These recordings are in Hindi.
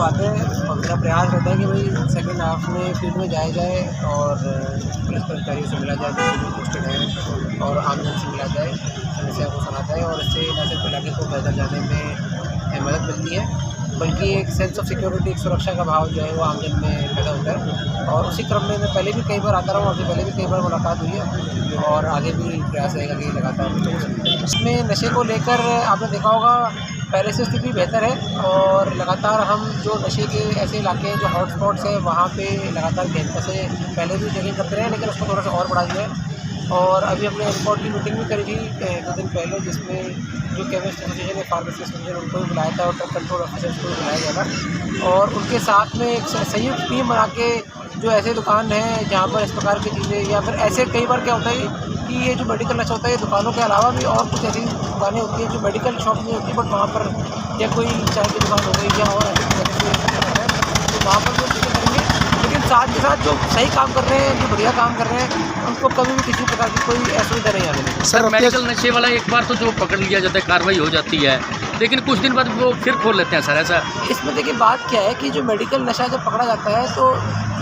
बात है और मेरा प्रयास रहता है कि भाई सेकंड हाफ में फील्ड में जाया जाए और पुलिस कर्मचारियों से मिला जाए जो पोस्टेड है और आमजन से मिला जाए, समस्या को सुना जाए और इससे न सिर्फ इलाके को बेहतर जाने में मदद मिलती है बल्कि एक सेंस ऑफ सिक्योरिटी, एक सुरक्षा का भाव जो है वो आमजन में पैदा होता है। और उसी क्रम में मैं पहले भी कई बार आता रहा हूँ, आपसे पहले भी कई बार मुलाकात हुई है और आगे भी प्रयास रहेगा कि लगातार इसमें नशे को लेकर आपने देखा होगा पहले से स्थिति बेहतर है और लगातार हम जो नशे के ऐसे इलाके हैं जो हॉटस्पॉट्स हैं वहाँ पे लगातार गहनता से पहले भी चेकिंग करते रहे लेकिन उसको थोड़ा सा और बढ़ा दिया है। और अभी हमने रिपोर्ट की मीटिंग भी करी थी 2 दिन पहले जिसमें जो केमिस्ट एसोसिएशन है, फार्मेसी एसोसिएशन उनको भी बुलाया था और ड्रग कंट्रोल ऑफिसर्स को भी बुलाया गया था और उनके साथ में एक संयुक्त टीम बना के जो ऐसे दुकान हैं जहाँ पर इस प्रकार की चीज़ें या फिर ऐसे कई बार क्या होता है कि ये जो मेडिकल नशा होता है दुकानों के अलावा भी और कुछ ऐसी दुकानें होती हैं जो मेडिकल शॉप नहीं होती बट वहाँ पर या कोई चाय की दुकान हो गई या और ऐसी तो वहाँ पर जो चीज़ें करेंगे लेकिन साथ के साथ जो सही काम कर रहे हैं, जो बढ़िया काम कर रहे हैं उनको कभी भी किसी प्रकार की कोई असुविधा नहीं आने देगी। सर मेडिकल नशे वाला एक बार तो जो पकड़ लिया जाता है कार्रवाई हो जाती है लेकिन कुछ दिन बाद वो फिर खोल लेते हैं सर, ऐसा? इसमें देखिए बात क्या है कि जो मेडिकल नशा जब पकड़ा जाता है तो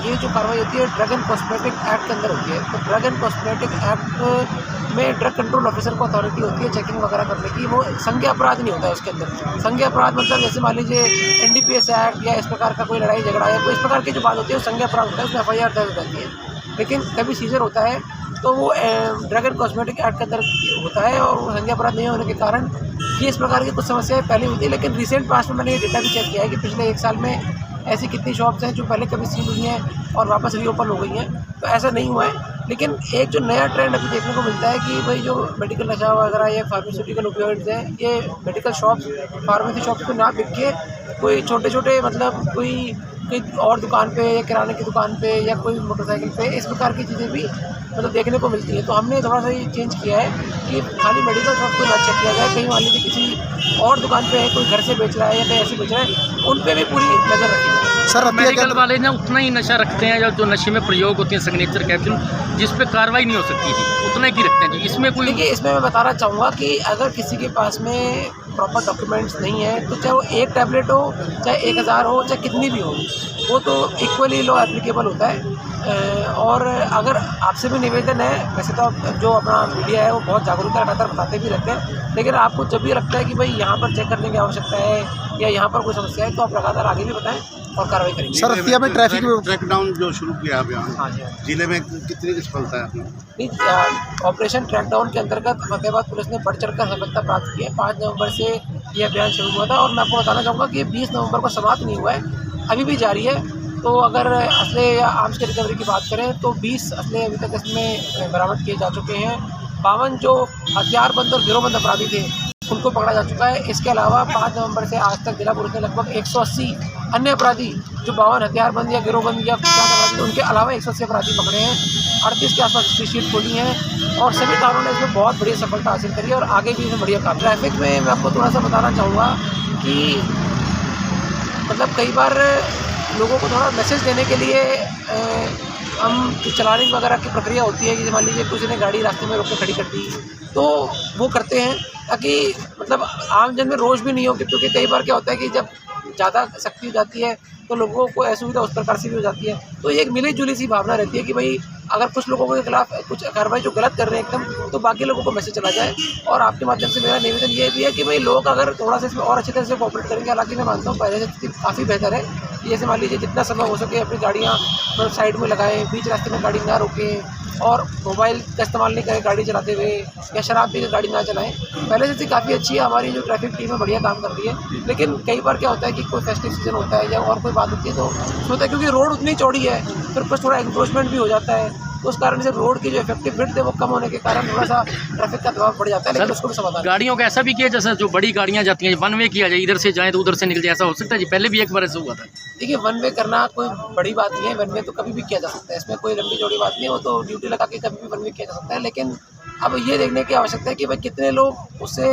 ये जो कार्रवाई होती है ड्रग एंड कॉस्मेटिक एक्ट के अंदर होती है। तो ड्रग एंड कॉस्मेटिक एक्ट में ड्रग कंट्रोल ऑफिसर को अथॉरिटी होती है चेकिंग वगैरह करने की, वो संज्ञा अपराध नहीं होता है उसके अंदर। संज्ञा अपराध मतलब जैसे मान लीजिए NDPS एक्ट या इस प्रकार का कोई लड़ाई झगड़ा या कोई इस प्रकार की जो बात होती है वो संज्ञा अपराध होता है, उसमें FIR दर्ज रहती है। लेकिन कभी सीजर होता है तो वो ड्रग एंड कॉस्मेटिक एक्ट के अंदर होता है और वो संज्ञा अपराध नहीं होने के कारण ये इस प्रकार की कुछ समस्याएं पहले हुई थी। लेकिन रिसेंट पास्ट में मैंने ये डेटा भी चेक किया है कि पिछले 1 साल में ऐसी कितनी शॉप्स हैं जो पहले कभी सील हुई हैं और वापस रीओपन हो गई हैं, तो ऐसा नहीं हुआ है। लेकिन एक जो नया ट्रेंड अभी देखने को मिलता है कि भाई जो मेडिकल नशा वगैरह या फार्मास्यूटिकल ओपियोइड्स हैं ये मेडिकल शॉप्स, फार्मेसी शॉप्स पे ना बिक के कोई छोटे छोटे मतलब कोई और दुकान पे या किराने की दुकान पे या कोई मोटरसाइकिल पे इस प्रकार की चीज़ें भी मतलब देखने को मिलती है। तो हमने थोड़ा सा ये चेंज किया है कि खाली मेडिकल शॉप को ना चेक किया जाए, कहीं मान लीजिए किसी और दुकान पे है कोई घर से बेच रहा है या कहीं ऐसे बेच रहा है उन पे भी पूरी नज़र रखी है। सर मेडिकल वाले ना उतना ही नशा रखते हैं जो नशे में प्रयोग होती है सिग्नेचर कैप्सूल जिस पे कार्रवाई नहीं हो सकती थी उतना ही रखते हैं जी। इसमें कोई देखिए इसमें मैं बताना चाहूँगा कि अगर किसी के पास में प्रॉपर डॉक्यूमेंट्स नहीं है तो चाहे वो 1 टैबलेट हो चाहे 1000 हो चाहे कितनी भी हो वो तो इक्वली लॉ एप्लीकेबल होता है। और अगर आपसे भी निवेदन है, वैसे तो जो अपना मीडिया है वो बहुत जागरूकता लगातार बताते भी रहते हैं, लेकिन आपको जब भी लगता है कि भाई यहाँ पर चेक करने की आवश्यकता है या यहाँ पर कोई समस्या है तो आप लगातार आगे भी बताएं और कार्रवाई करेंगे। सर हत्या में ट्रैफिक में ट्रैकडाउन जो शुरू किया अभियान, हाँ जी, जिले में कितनी सफलता है आपने? नहीं, ऑपरेशन ट्रैकडाउन के अंतर्गत फतेहाबाद पुलिस ने बढ़ चढ़कर सफलता प्राप्त की है। 5 नवंबर से ये अभियान शुरू हुआ था और मैं आपको बताना चाहूँगा कि 20 नवंबर को समाप्त नहीं हुआ है, अभी भी जारी है। तो अगर असले या आर्म्स के रिकवरी की बात करें तो 20 असले अभी तक इसमें बरामद किए जा चुके हैं। 52 जो हथियारबंद और गिरोहबंद अपराधी थे उनको पकड़ा जा चुका है। इसके अलावा 5 नवंबर से आज तक जिला पुलिस ने लगभग 180 अन्य अपराधी जो 52 हथियारबंद या गिरोहबंद या कुख्यात अपराधी उनके अलावा 180 अपराधी पकड़े हैं। 38 के आसपास इसकी शीट खोली है और सभी कारणों ने इसमें बहुत बड़ी सफलता हासिल करी है और आगे भी इसमें बढ़िया काम। ट्रैफिक में मैं आपको थोड़ा सा बताना चाहूँगा कि मतलब कई बार लोगों को थोड़ा मैसेज देने के लिए हम चलानी वगैरह की प्रक्रिया होती है कि मान लीजिए किसी ने गाड़ी रास्ते में रोक के खड़ी कर दी तो वो करते हैं ताकि मतलब आम जन में रोष भी नहीं हो, क्योंकि कई बार क्या होता है कि जब ज़्यादा सख्ती हो जाती है तो लोगों को असुविधा उस प्रकार से भी हो जाती है। तो ये एक मिली जुली सी भावना रहती है कि भाई अगर कुछ लोगों के खिलाफ कुछ कार्रवाई जो गलत कर रहे हैं एकदम तो बाकी लोगों को मैसेज चला जाए। और आपके माध्यम से मेरा निवेदन ये भी है कि भाई लोग अगर थोड़ा सा इसमें और अच्छी तरह से कोऑपरेट करेंगे, हालांकि मैं मानता हूँ पहले से स्थिति काफ़ी बेहतर है। जैसे मान लीजिए जितना समय हो सके अपनी गाड़ियाँ साइड में लगाएं, बीच रास्ते में गाड़ी ना रोकें और मोबाइल का इस्तेमाल नहीं करें गाड़ी चलाते हुए या शराब पी कर गाड़ी ना चलाएं। पहले से काफ़ी अच्छी है हमारी जो ट्रैफिक टीम है, बढ़िया काम कर रही है। लेकिन कई बार क्या होता है कि कोई फेस्टिव सीजन होता है या और कोई बात होती है तो होता है क्योंकि रोड उतनी चौड़ी है फिर कुछ थोड़ा एंक्रोचमेंट भी हो जाता है, तो उस कारण से रोड की जो इफेक्टिव विड्थ है वो कम होने के कारण थोड़ा सा ट्रैफिक का दबाव बढ़ जाता है। लेकिन उसको भी समाधान गाड़ियों का ऐसा भी किया जैसे जो बड़ी गाड़ियाँ जाती हैं 1 वे किया जाए, इधर से जाए तो उधर से निकल जाए, ऐसा हो सकता है जी? पहले भी एक बार ऐसा हुआ था। देखिए 1 वे करना कोई बड़ी बात नहीं है, 1 वे तो कभी भी किया जा सकता है, इसमें कोई लंबी चौड़ी बात नहीं है, वो तो ड्यूटी लगा के कभी भी 1 वे किया जा सकता है। लेकिन अब ये देखने की आवश्यकता है कि भाई कितने लोग उससे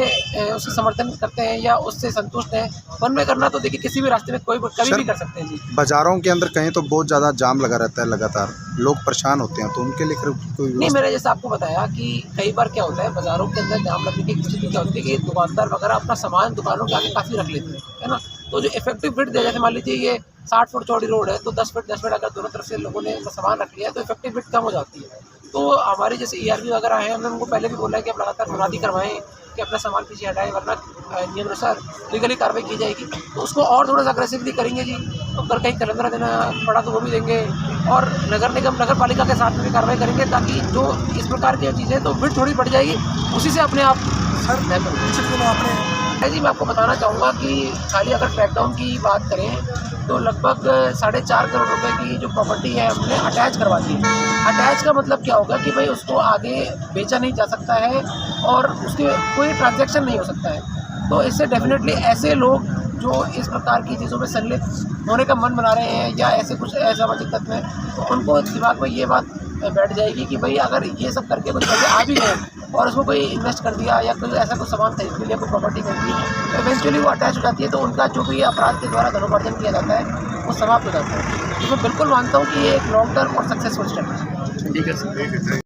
समर्थन करते हैं या उससे संतुष्ट हैं। वन में करना तो देखिए किसी भी रास्ते में कोई कभी भी कर सकते हैं जी। बाज़ारों के अंदर कहीं तो बहुत ज़्यादा जाम लगा रहता है, लगातार लोग परेशान होते हैं, तो उनके लिए फिर कोई नहीं, मैंने जैसे आपको बताया कि कई बार क्या होता है बाज़ारों के अंदर जाम लगने की स्थिति क्या होती है कि दुकानदार वगैरह अपना सामान दुकानों के आगे काफ़ी रख लेते हैं, है ना। तो जो इफेक्टिव विड्थ है, जैसे मान लीजिए ये 60 फुट चौड़ी रोड है तो 10 फुट अगर दोनों तरफ से लोगों ने सामान रख लिया तो इफेक्टिव विड्थ कम हो जाती है। तो हमारे जैसे ERP वगैरह हैं, हमने उनको पहले भी बोला है कि आप लगातार मुनादी करवाएं कि अपना सामान पीछे हटाएं, वरना नियमानुसार लीगली कार्रवाई की जाएगी। तो उसको और थोड़ा सा अग्रेसिवली करेंगे जी। तो अगर कहीं कैलेंडर देना पड़ा तो वो भी देंगे, और नगर निगम नगर पालिका के साथ में भी कार्रवाई करेंगे, ताकि जो इस प्रकार की चीज़ें तो विड्थ थोड़ी बढ़ जाएगी, उसी से अपने आप सर जी। मैं आपको बताना चाहूँगा कि खाली अगर क्रैकडाउन की बात करें तो लगभग 4.5 करोड़ रुपए की जो प्रॉपर्टी है हमने अटैच करवा दी है। अटैच का मतलब क्या होगा कि भाई उसको आगे बेचा नहीं जा सकता है और उसके कोई ट्रांजैक्शन नहीं हो सकता है। तो इससे डेफिनेटली ऐसे लोग जो इस प्रकार की चीज़ों में संलिप्त होने का मन बना रहे हैं या ऐसे कुछ असामाजिक तत्व हैं, तो उनको दिमाग में ये बात बैठ जाएगी कि भाई अगर ये सब करके कुछ पैसे आ भी गए और उसको कोई इन्वेस्ट कर दिया या कोई ऐसा कुछ सामान खरीद लिया, कोई प्रॉपर्टी खरीद ली, तो इवेंचुअली वो अटैच हो जाती है। तो उनका जो भी अपराध के द्वारा धनोपार्जन किया जाता है वो समाप्त हो जाता है। तो मैं बिल्कुल मानता हूँ कि ये एक लॉन्ग टर्म और सक्सेसफुल स्टेप है। ठीक है सर।